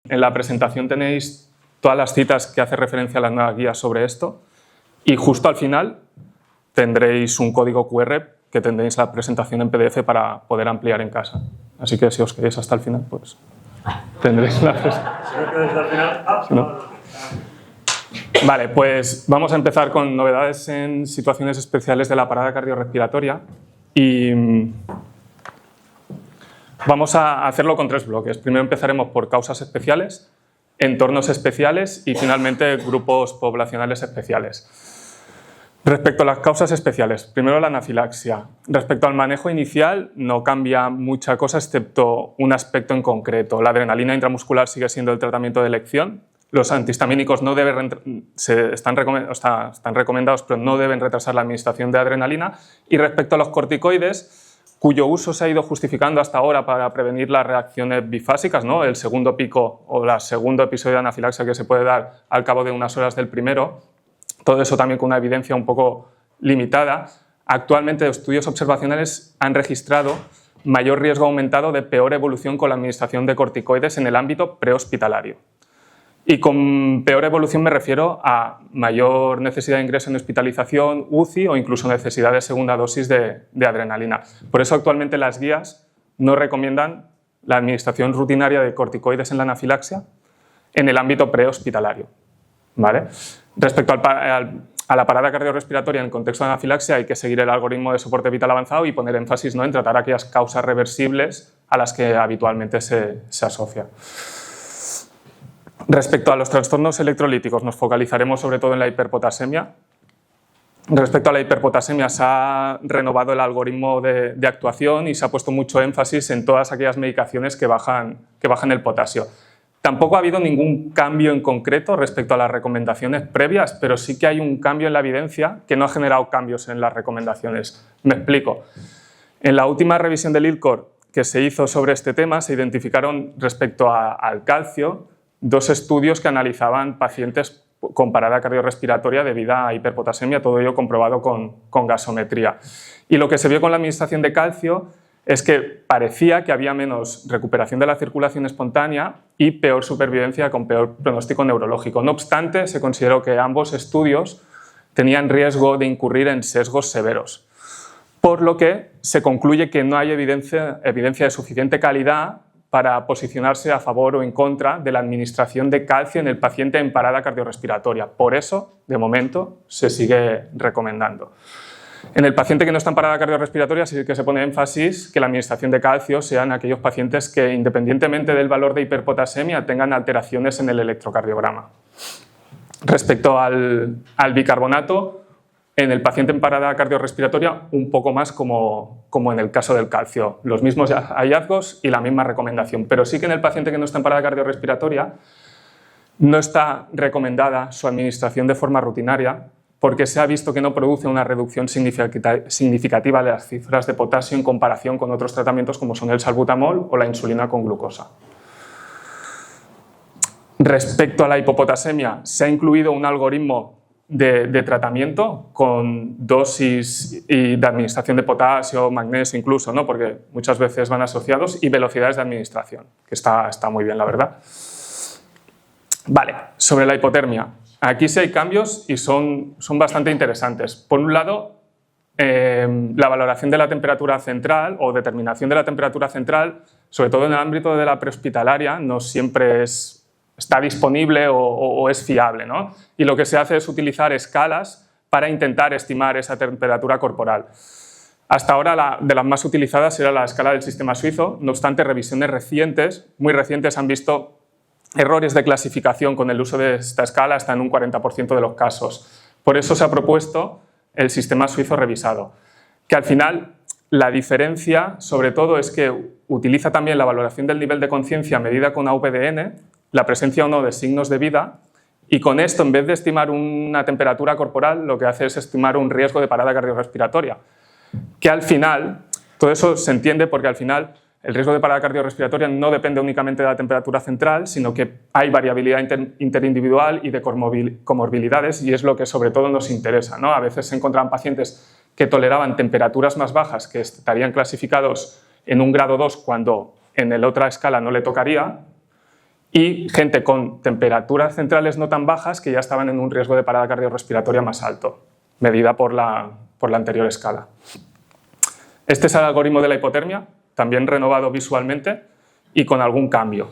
En la presentación tenéis todas las citas que hacen referencia a las nuevas guías sobre esto y justo al final tendréis un código QR que tendréis la presentación en PDF para poder ampliar en casa. Así que si os quedáis hasta el final, pues tendréis la presentación. Si no quedáis hasta el final, ¿No? Vale, pues vamos a empezar con novedades en situaciones especiales de la parada cardiorrespiratoria y vamos a hacerlo con 3 bloques. Primero empezaremos por causas especiales, entornos especiales y finalmente grupos poblacionales especiales. Respecto a las causas especiales, primero la anafilaxia. Respecto al manejo inicial no cambia mucha cosa excepto un aspecto en concreto. La adrenalina intramuscular sigue siendo el tratamiento de elección. Los antihistamínicos no están recomendados, pero no deben retrasar la administración de adrenalina. Y respecto a los corticoides, cuyo uso se ha ido justificando hasta ahora para prevenir las reacciones bifásicas, ¿no? El segundo pico o el segundo episodio de anafilaxia que se puede dar al cabo de unas horas del primero, todo eso también con una evidencia un poco limitada. Actualmente estudios observacionales han registrado mayor riesgo aumentado de peor evolución con la administración de corticoides en el ámbito prehospitalario. Y con peor evolución me refiero a mayor necesidad de ingreso en hospitalización, UCI o incluso necesidad de segunda dosis de adrenalina. Por eso actualmente las guías no recomiendan la administración rutinaria de corticoides en la anafilaxia en el ámbito prehospitalario, ¿vale? Respecto a la parada cardiorrespiratoria en el contexto de anafilaxia hay que seguir el algoritmo de soporte vital avanzado y poner énfasis, ¿no?, en tratar aquellas causas reversibles a las que habitualmente se asocia. Respecto a los trastornos electrolíticos nos focalizaremos sobre todo en la hiperpotasemia. Respecto a la hiperpotasemia se ha renovado el algoritmo de actuación y se ha puesto mucho énfasis en todas aquellas medicaciones que bajan el potasio. Tampoco ha habido ningún cambio en concreto respecto a las recomendaciones previas, pero sí que hay un cambio en la evidencia que no ha generado cambios en las recomendaciones. Me explico. En la última revisión del ILCOR que se hizo sobre este tema se identificaron respecto al calcio 2 estudios que analizaban pacientes con parada cardiorrespiratoria debida a hiperpotasemia, todo ello comprobado con gasometría. Y lo que se vio con la administración de calcio es que parecía que había menos recuperación de la circulación espontánea y peor supervivencia con peor pronóstico neurológico. No obstante, se consideró que ambos estudios tenían riesgo de incurrir en sesgos severos, por lo que se concluye que no hay evidencia de suficiente calidad para posicionarse a favor o en contra de la administración de calcio en el paciente en parada cardiorrespiratoria. Por eso, de momento, se sigue recomendando. En el paciente que no está en parada cardiorrespiratoria sí que se pone énfasis que la administración de calcio sea en aquellos pacientes que, independientemente del valor de hiperpotasemia, tengan alteraciones en el electrocardiograma. Respecto al bicarbonato, en el paciente en parada cardiorrespiratoria, un poco más como en el caso del calcio. Los mismos hallazgos y la misma recomendación. Pero sí que en el paciente que no está en parada cardiorrespiratoria no está recomendada su administración de forma rutinaria porque se ha visto que no produce una reducción significativa de las cifras de potasio en comparación con otros tratamientos como son el salbutamol o la insulina con glucosa. Respecto a la hipopotasemia, se ha incluido un algoritmo de tratamiento con dosis y de administración de potasio, magnesio incluso, ¿no?, porque muchas veces van asociados, y velocidades de administración, que está muy bien, la verdad. Vale, sobre la hipotermia. Aquí sí hay cambios y son bastante interesantes. Por un lado, la valoración de la temperatura central o determinación de la temperatura central, sobre todo en el ámbito de la prehospitalaria, no siempre está disponible o es fiable, ¿no? Y lo que se hace es utilizar escalas para intentar estimar esa temperatura corporal. Hasta ahora de las más utilizadas era la escala del sistema suizo. No obstante, revisiones muy recientes han visto errores de clasificación con el uso de esta escala hasta en un 40% de los casos. Por eso se ha propuesto el sistema suizo revisado, que al final la diferencia sobre todo es que utiliza también la valoración del nivel de conciencia medida con AVDN, la presencia o no de signos de vida, y con esto, en vez de estimar una temperatura corporal, lo que hace es estimar un riesgo de parada cardiorrespiratoria, que al final, todo eso se entiende porque al final el riesgo de parada cardiorrespiratoria no depende únicamente de la temperatura central, sino que hay variabilidad interindividual y de comorbilidades, y es lo que sobre todo nos interesa, ¿no? A veces se encontraban pacientes que toleraban temperaturas más bajas, que estarían clasificados en un grado 2 cuando en la otra escala no le tocaría, y gente con temperaturas centrales no tan bajas que ya estaban en un riesgo de parada cardiorrespiratoria más alto, medida por la anterior escala. Este es el algoritmo de la hipotermia, también renovado visualmente y con algún cambio.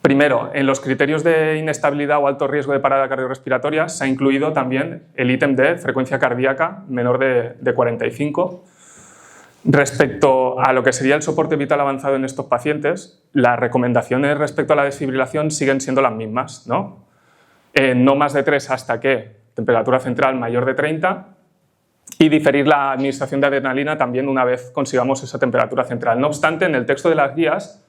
Primero, en los criterios de inestabilidad o alto riesgo de parada cardiorrespiratoria se ha incluido también el ítem de frecuencia cardíaca menor de 45. Respecto a lo que sería el soporte vital avanzado en estos pacientes, las recomendaciones respecto a la desfibrilación siguen siendo las mismas, ¿no? No más de 3 hasta que temperatura central mayor de 30 y diferir la administración de adrenalina también una vez consigamos esa temperatura central. No obstante, en el texto de las guías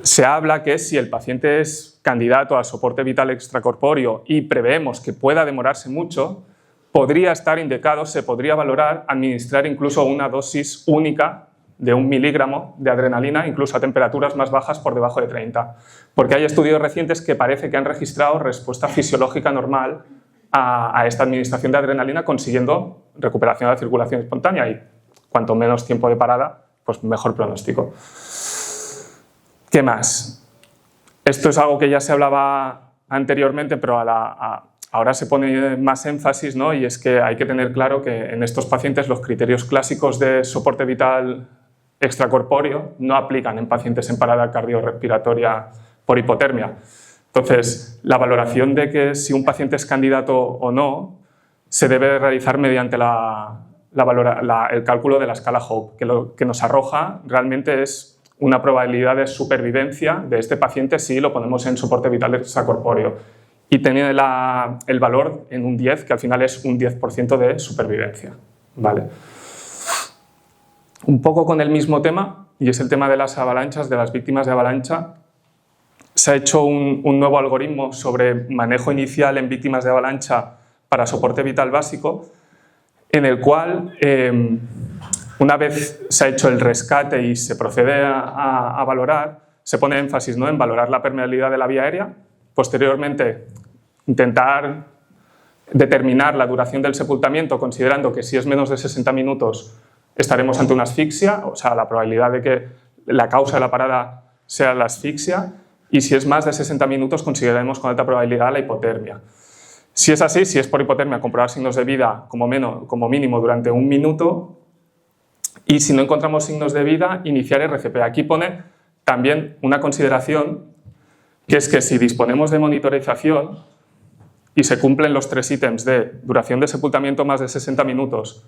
se habla que si el paciente es candidato al soporte vital extracorpóreo y preveemos que pueda demorarse mucho, podría estar indicado, se podría valorar administrar incluso una dosis única de 1 miligramo de adrenalina, incluso a temperaturas más bajas por debajo de 30. Porque hay estudios recientes que parece que han registrado respuesta fisiológica normal a esta administración de adrenalina, consiguiendo recuperación de la circulación espontánea y cuanto menos tiempo de parada, pues mejor pronóstico. ¿Qué más? Esto es algo que ya se hablaba anteriormente, pero ahora se pone más énfasis, ¿no? Y es que hay que tener claro que en estos pacientes los criterios clásicos de soporte vital extracorpóreo no aplican en pacientes en parada cardiorrespiratoria por hipotermia. Entonces, la valoración de que si un paciente es candidato o no se debe realizar mediante el cálculo de la escala Hope, que lo que nos arroja realmente es una probabilidad de supervivencia de este paciente si lo ponemos en soporte vital extracorpóreo. Y tiene el valor en un 10, que al final es un 10% de supervivencia. ¿Vale? Un poco con el mismo tema, y es el tema de las avalanchas, de las víctimas de avalancha. Se ha hecho un nuevo algoritmo sobre manejo inicial en víctimas de avalancha para soporte vital básico, en el cual, una vez se ha hecho el rescate y se procede a valorar, se pone énfasis, ¿no?, en valorar la permeabilidad de la vía aérea. Posteriormente, intentar determinar la duración del sepultamiento, considerando que si es menos de 60 minutos estaremos ante una asfixia, o sea, la probabilidad de que la causa de la parada sea la asfixia, y si es más de 60 minutos consideraremos con alta probabilidad la hipotermia. Si es así, si es por hipotermia, comprobar signos de vida como mínimo durante 1 minuto, y si no encontramos signos de vida, iniciar RCP. Aquí pone también una consideración, que es que si disponemos de monitorización y se cumplen los 3 ítems de duración de sepultamiento más de 60 minutos,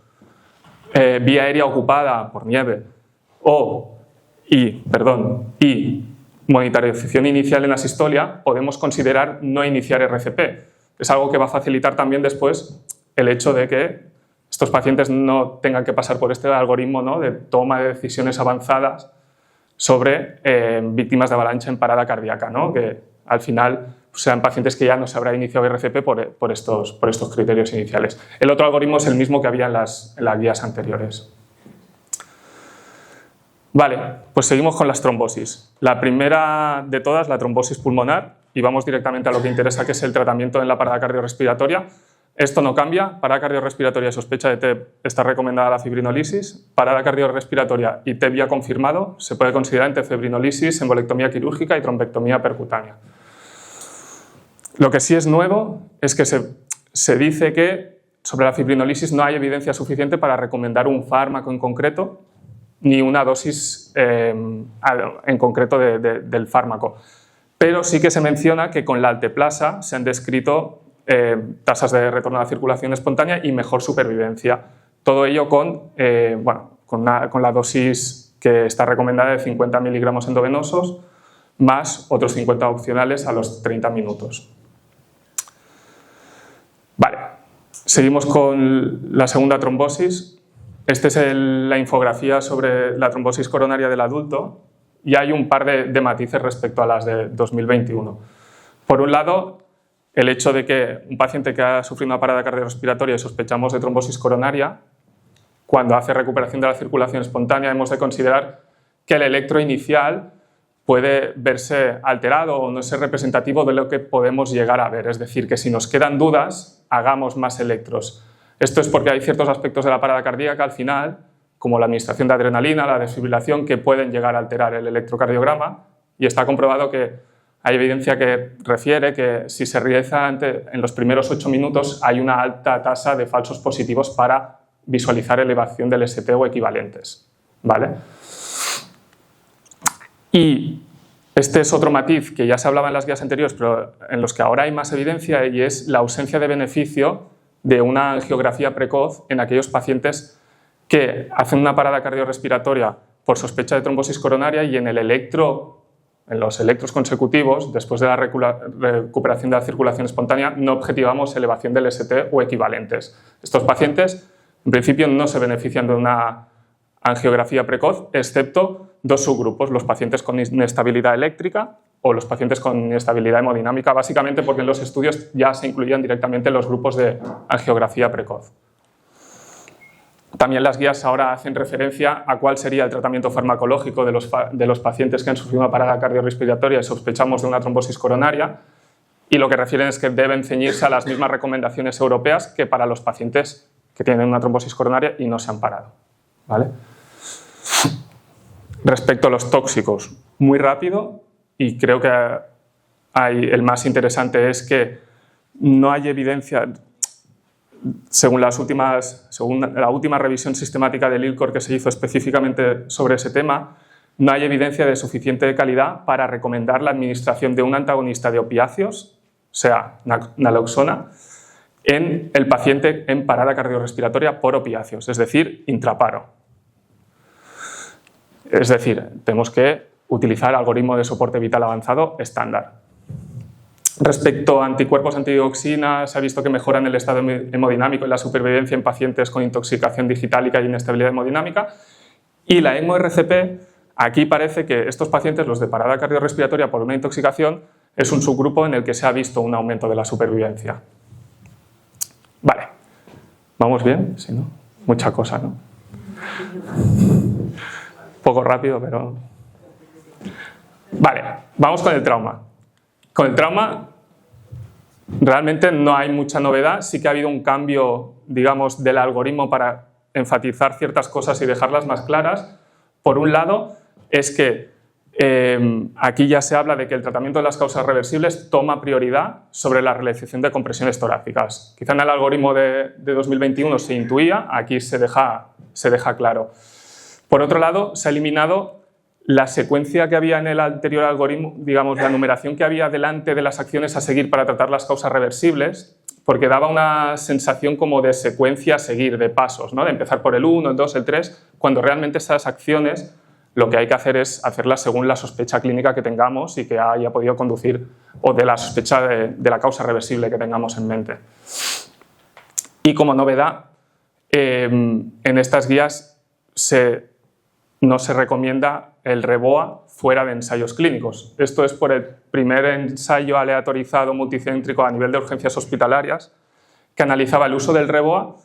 vía aérea ocupada por nieve y monitorización inicial en asistolia, podemos considerar no iniciar RCP. Es algo que va a facilitar también después el hecho de que estos pacientes no tengan que pasar por este algoritmo, ¿no?, de toma de decisiones avanzadas sobre víctimas de avalancha en parada cardíaca, ¿no?, que al final sean pacientes que ya no se habrá iniciado RCP por estos criterios iniciales. El otro algoritmo es el mismo que había en las guías anteriores. Vale, pues seguimos con las trombosis. La primera de todas, la trombosis pulmonar, y vamos directamente a lo que interesa, que es el tratamiento en la parada cardiorrespiratoria. Esto no cambia. Parada cardiorrespiratoria y sospecha de TEP está recomendada la fibrinolisis. Parada cardiorrespiratoria y TEP ya confirmado se puede considerar entre fibrinolisis, embolectomía quirúrgica y trombectomía percutánea. Lo que sí es nuevo es que se dice que sobre la fibrinolisis no hay evidencia suficiente para recomendar un fármaco en concreto ni una dosis en concreto del fármaco. Pero sí que se menciona que con la alteplasa se han descrito tasas de retorno a la circulación espontánea y mejor supervivencia. Todo ello con la dosis que está recomendada de 50 miligramos endovenosos más otros 50 opcionales a los 30 minutos. Vale, seguimos con la segunda trombosis. Esta es la infografía sobre la trombosis coronaria del adulto y hay un par de matices respecto a las de 2021. Por un lado, el hecho de que un paciente que ha sufrido una parada cardiorrespiratoria y sospechamos de trombosis coronaria, cuando hace recuperación de la circulación espontánea hemos de considerar que el electro inicial puede verse alterado o no ser representativo de lo que podemos llegar a ver. Es decir, que si nos quedan dudas, hagamos más electros. Esto es porque hay ciertos aspectos de la parada cardíaca al final, como la administración de adrenalina, la desfibrilación, que pueden llegar a alterar el electrocardiograma, y está comprobado que hay evidencia que refiere que si se realiza en los primeros 8 minutos hay una alta tasa de falsos positivos para visualizar elevación del ST o equivalentes, ¿vale? Y este es otro matiz que ya se hablaba en las guías anteriores, pero en los que ahora hay más evidencia, y es la ausencia de beneficio de una angiografía precoz en aquellos pacientes que hacen una parada cardiorrespiratoria por sospecha de trombosis coronaria y en los electros consecutivos, después de la recuperación de la circulación espontánea, no objetivamos elevación del ST o equivalentes. Estos pacientes, en principio, no se benefician de una angiografía precoz, excepto dos subgrupos, los pacientes con inestabilidad eléctrica o los pacientes con inestabilidad hemodinámica, básicamente porque en los estudios ya se incluían directamente los grupos de angiografía precoz. También las guías ahora hacen referencia a cuál sería el tratamiento farmacológico de los pacientes que han sufrido una parada cardiorrespiratoria y sospechamos de una trombosis coronaria, y lo que refieren es que deben ceñirse a las mismas recomendaciones europeas que para los pacientes que tienen una trombosis coronaria y no se han parado, ¿vale? Respecto a los tóxicos, muy rápido, y creo que el más interesante es que no hay evidencia. Según la última revisión sistemática del ILCOR que se hizo específicamente sobre ese tema, no hay evidencia de suficiente calidad para recomendar la administración de un antagonista de opiáceos, o sea, naloxona, en el paciente en parada cardiorrespiratoria por opiáceos, es decir, intraparo. Es decir, tenemos que utilizar algoritmo de soporte vital avanzado estándar. Respecto a anticuerpos antidioxina, se ha visto que mejoran el estado hemodinámico y la supervivencia en pacientes con intoxicación digitálica y inestabilidad hemodinámica. Y la ECMO-RCP, aquí parece que estos pacientes, los de parada cardiorrespiratoria por una intoxicación, es un subgrupo en el que se ha visto un aumento de la supervivencia. Vale, ¿vamos bien? Sí, ¿no? Mucha cosa, ¿no? Un poco rápido, pero... Vale, vamos con el trauma. Con el trauma realmente no hay mucha novedad, sí que ha habido un cambio, digamos, del algoritmo para enfatizar ciertas cosas y dejarlas más claras. Por un lado, es que aquí ya se habla de que el tratamiento de las causas reversibles toma prioridad sobre la realización de compresiones torácicas. Quizá en el algoritmo de 2021 se intuía, aquí se deja claro. Por otro lado, se ha eliminado la secuencia que había en el anterior algoritmo, digamos, la numeración que había delante de las acciones a seguir para tratar las causas reversibles, porque daba una sensación como de secuencia a seguir, de pasos, ¿no? De empezar por el 1, el 2, el 3, cuando realmente estas acciones lo que hay que hacer es hacerlas según la sospecha clínica que tengamos y que haya podido conducir, o de la sospecha de la causa reversible que tengamos en mente. Y como novedad, en estas guías no se recomienda el REBOA fuera de ensayos clínicos. Esto es por el primer ensayo aleatorizado multicéntrico a nivel de urgencias hospitalarias que analizaba el uso del REBOA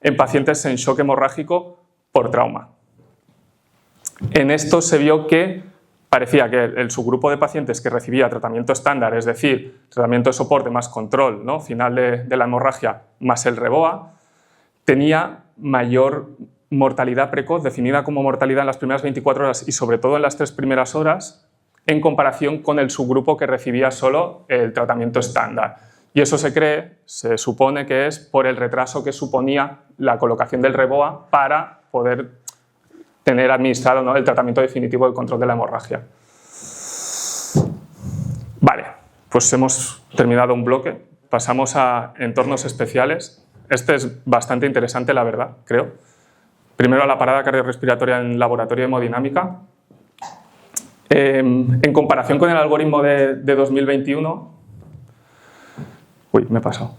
en pacientes en shock hemorrágico por trauma. En esto se vio que parecía que el subgrupo de pacientes que recibía tratamiento estándar, es decir, tratamiento de soporte más control, ¿no? Final de la hemorragia más el REBOA, tenía mayor mortalidad precoz, definida como mortalidad en las primeras 24 horas y sobre todo en las 3 primeras horas, en comparación con el subgrupo que recibía solo el tratamiento estándar. Y eso se supone que es por el retraso que suponía la colocación del REBOA para poder tener administrado, ¿no?, el tratamiento definitivo del control de la hemorragia. Vale, pues hemos terminado un bloque. Pasamos a entornos especiales. Este es bastante interesante, la verdad, creo. Primero a la parada cardiorrespiratoria en laboratorio de hemodinámica. En comparación con el algoritmo de 2021... Uy, me he pasado.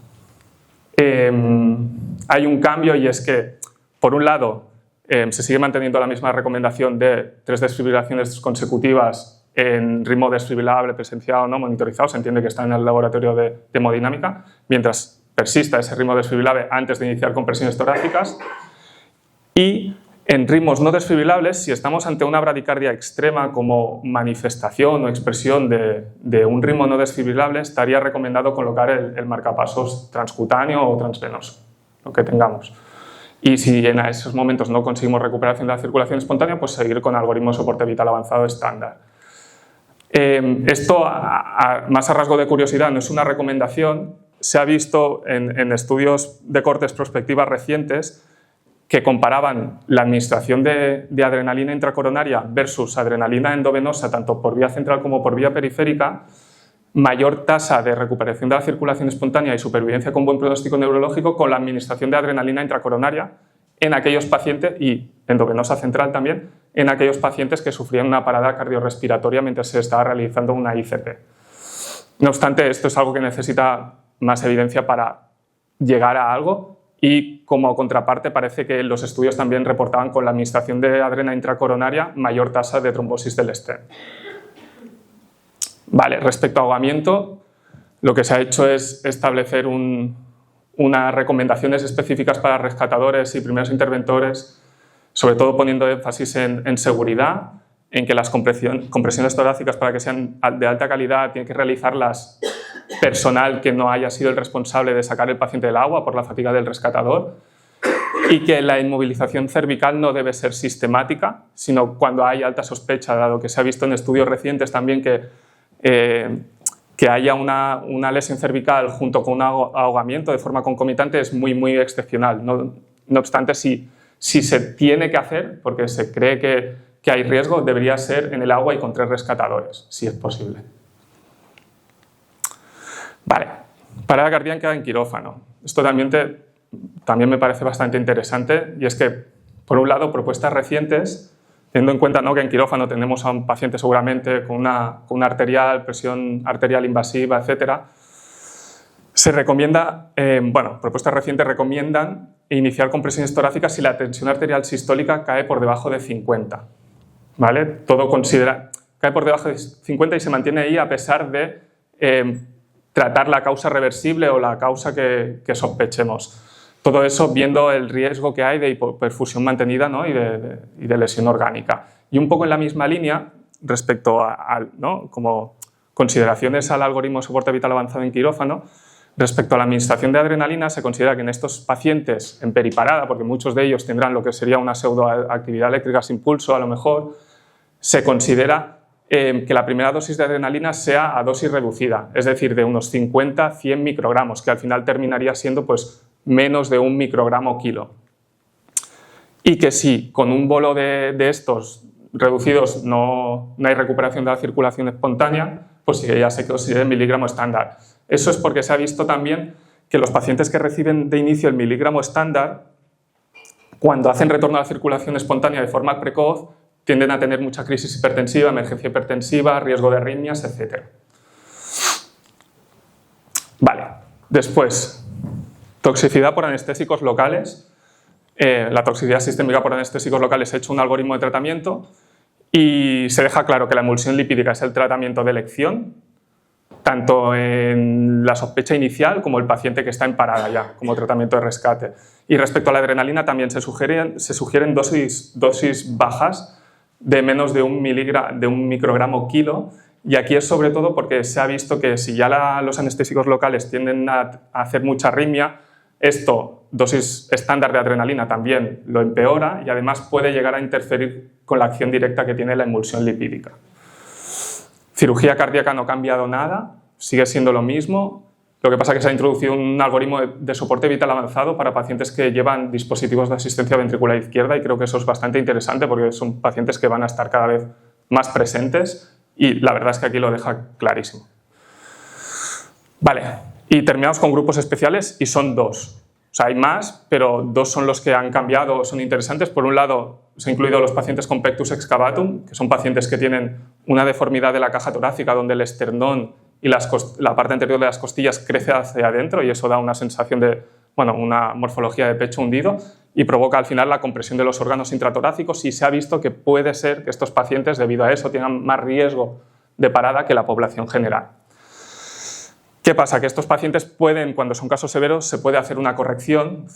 Hay un cambio y es que, por un lado, se sigue manteniendo la misma recomendación de 3 desfibrilaciones consecutivas en ritmo desfibrilable, presenciado o no monitorizado. Se entiende que está en el laboratorio de hemodinámica, mientras persista ese ritmo desfibrilable antes de iniciar compresiones torácicas. Y en ritmos no desfibrilables, si estamos ante una bradicardia extrema como manifestación o expresión de un ritmo no desfibrilable, estaría recomendado colocar el marcapasos transcutáneo o transvenoso, lo que tengamos. Y si en esos momentos no conseguimos recuperación de la circulación espontánea, pues seguir con algoritmo de soporte vital avanzado estándar. Esto, más a rasgo de curiosidad, no es una recomendación. Se ha visto en estudios de cortes prospectivas recientes que comparaban la administración de adrenalina intracoronaria versus adrenalina endovenosa, tanto por vía central como por vía periférica, mayor tasa de recuperación de la circulación espontánea y supervivencia con buen pronóstico neurológico con la administración de adrenalina intracoronaria en aquellos pacientes, y endovenosa central también, en aquellos pacientes que sufrían una parada cardiorrespiratoria mientras se estaba realizando una ICP. No obstante, esto es algo que necesita más evidencia para llegar a algo, y como contraparte parece que los estudios también reportaban con la administración de adrenalina intracoronaria mayor tasa de trombosis del stem. Vale, respecto a ahogamiento, lo que se ha hecho es establecer unas recomendaciones específicas para rescatadores y primeros interventores, sobre todo poniendo énfasis en seguridad, en que las compresiones torácicas, para que sean de alta calidad, tiene que realizarlas personal que no haya sido el responsable de sacar el paciente del agua por la fatiga del rescatador, y que la inmovilización cervical no debe ser sistemática, sino cuando hay alta sospecha, dado que se ha visto en estudios recientes también que haya una lesión cervical junto con un ahogamiento de forma concomitante es muy, muy excepcional. No obstante, si se tiene que hacer, porque se cree que hay riesgo, debería ser en el agua y con 3 rescatadores, si es posible. Vale, parada cardíaca en quirófano. Esto también me parece bastante interesante, y es que, por un lado, propuestas recientes, teniendo en cuenta, ¿no?, que en quirófano tenemos a un paciente seguramente con una arterial, presión arterial invasiva, etc. Se recomienda, propuestas recientes recomiendan iniciar compresiones torácicas si la tensión arterial sistólica cae por debajo de 50. ¿Vale? Todo cae por debajo de 50 y se mantiene ahí a pesar de tratar la causa reversible o la causa que sospechemos. Todo eso viendo el riesgo que hay de hipoperfusión mantenida, ¿no?, y de lesión orgánica. Y un poco en la misma línea, respecto ¿no?, como consideraciones al algoritmo de soporte vital avanzado en quirófano, respecto a la administración de adrenalina, se considera que en estos pacientes en periparada, porque muchos de ellos tendrán lo que sería una pseudoactividad eléctrica sin pulso, a lo mejor, se considera que la primera dosis de adrenalina sea a dosis reducida, es decir, de unos 50-100 microgramos, que al final terminaría siendo pues, menos de 1 microgramo kilo. Y que si con un bolo de estos reducidos no hay recuperación de la circulación espontánea, pues ya se considera el miligramo estándar. Eso es porque se ha visto también que los pacientes que reciben de inicio el miligramo estándar, cuando hacen retorno a la circulación espontánea de forma precoz, tienden a tener mucha crisis hipertensiva, emergencia hipertensiva, riesgo de arritmias, etc. Vale, después, toxicidad por anestésicos locales. La toxicidad sistémica por anestésicos locales, he hecho un algoritmo de tratamiento y se deja claro que la emulsión lipídica es el tratamiento de elección, tanto en la sospecha inicial como el paciente que está en parada ya, como tratamiento de rescate. Y respecto a la adrenalina también se sugieren dosis bajas de menos de 1 microgramo kilo, y aquí es sobre todo porque se ha visto que si ya los anestésicos locales tienden a hacer mucha arritmia, esto, dosis estándar de adrenalina, también lo empeora y además puede llegar a interferir con la acción directa que tiene la emulsión lipídica. Cirugía cardíaca no ha cambiado nada, sigue siendo lo mismo. Lo que pasa es que se ha introducido un algoritmo de soporte vital avanzado para pacientes que llevan dispositivos de asistencia ventricular izquierda, y creo que eso es bastante interesante porque son pacientes que van a estar cada vez más presentes y la verdad es que aquí lo deja clarísimo. Vale, y terminamos con grupos especiales y son 2. O sea, hay más, pero 2 son los que han cambiado, son interesantes. Por un lado, se han incluido los pacientes con pectus excavatum, que son pacientes que tienen una deformidad de la caja torácica donde el esternón y la parte anterior de las costillas crece hacia adentro y eso da una sensación de, una morfología de pecho hundido y provoca al final la compresión de los órganos intratorácicos, y se ha visto que puede ser que estos pacientes, debido a eso, tengan más riesgo de parada que la población general. ¿Qué pasa? Que estos pacientes pueden, cuando son casos severos, se puede hacer una corrección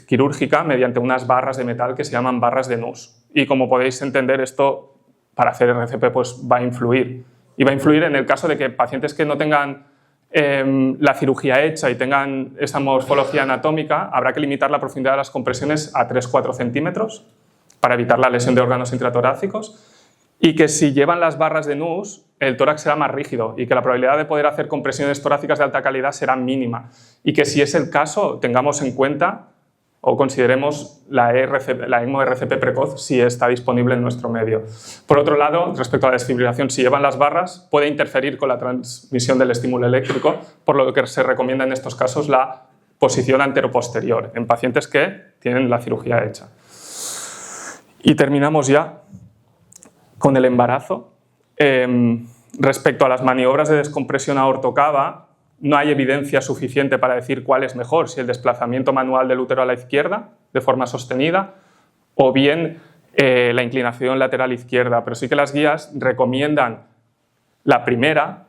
quirúrgica mediante unas barras de metal que se llaman barras de Nuss. Y como podéis entender, esto para hacer RCP pues, va a influir. Y va a influir en el caso de que pacientes que no tengan la cirugía hecha y tengan esa morfología anatómica, habrá que limitar la profundidad de las compresiones a 3-4 centímetros para evitar la lesión de órganos intratorácicos, y que si llevan las barras de NUS, el tórax será más rígido y que la probabilidad de poder hacer compresiones torácicas de alta calidad será mínima, y que si es el caso tengamos en cuenta o consideremos la ECMO RCP precoz si está disponible en nuestro medio. Por otro lado, respecto a la desfibrilación, si llevan las barras puede interferir con la transmisión del estímulo eléctrico, por lo que se recomienda en estos casos la posición anteroposterior en pacientes que tienen la cirugía hecha. Y terminamos ya con el embarazo. Respecto a las maniobras de descompresión aortocava, no hay evidencia suficiente para decir cuál es mejor, si el desplazamiento manual del útero a la izquierda, de forma sostenida, o bien la inclinación lateral izquierda, pero sí que las guías recomiendan la primera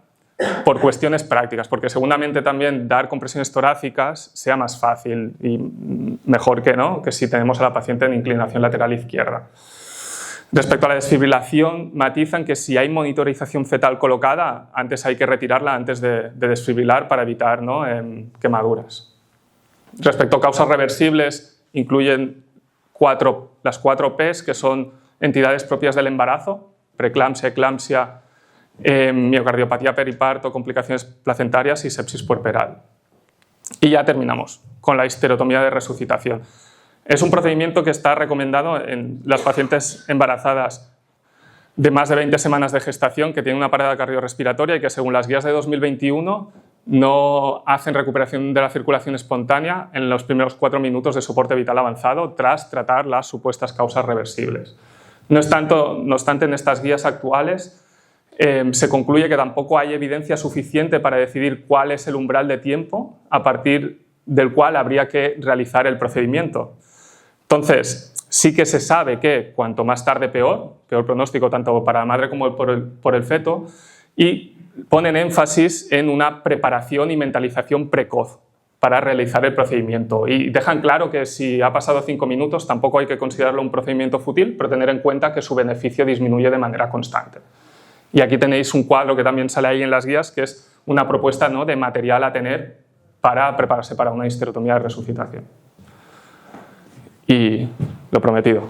por cuestiones prácticas, porque seguramente también dar compresiones torácicas sea más fácil y mejor que si tenemos a la paciente en inclinación lateral izquierda. Respecto a la desfibrilación, matizan que si hay monitorización fetal colocada, antes hay que retirarla antes de desfibrilar para evitar quemaduras. Respecto a causas reversibles, incluyen las 4 Ps, que son entidades propias del embarazo: preeclampsia, eclampsia, miocardiopatía periparto, complicaciones placentarias y sepsis puerperal. Y ya terminamos con la histerotomía de resucitación. Es un procedimiento que está recomendado en las pacientes embarazadas de más de 20 semanas de gestación que tienen una parada cardiorrespiratoria y que, según las guías de 2021, no hacen recuperación de la circulación espontánea en los primeros 4 minutos de soporte vital avanzado tras tratar las supuestas causas reversibles. No obstante, en estas guías actuales se concluye que tampoco hay evidencia suficiente para decidir cuál es el umbral de tiempo a partir del cual habría que realizar el procedimiento. Entonces, sí que se sabe que cuanto más tarde peor pronóstico tanto para la madre como por el feto, y ponen énfasis en una preparación y mentalización precoz para realizar el procedimiento. Y dejan claro que si ha pasado 5 minutos tampoco hay que considerarlo un procedimiento fútil, pero tener en cuenta que su beneficio disminuye de manera constante. Y aquí tenéis un cuadro que también sale ahí en las guías, que es una propuesta, ¿no?, de material a tener para prepararse para una histerotomía de resucitación. Y lo prometido.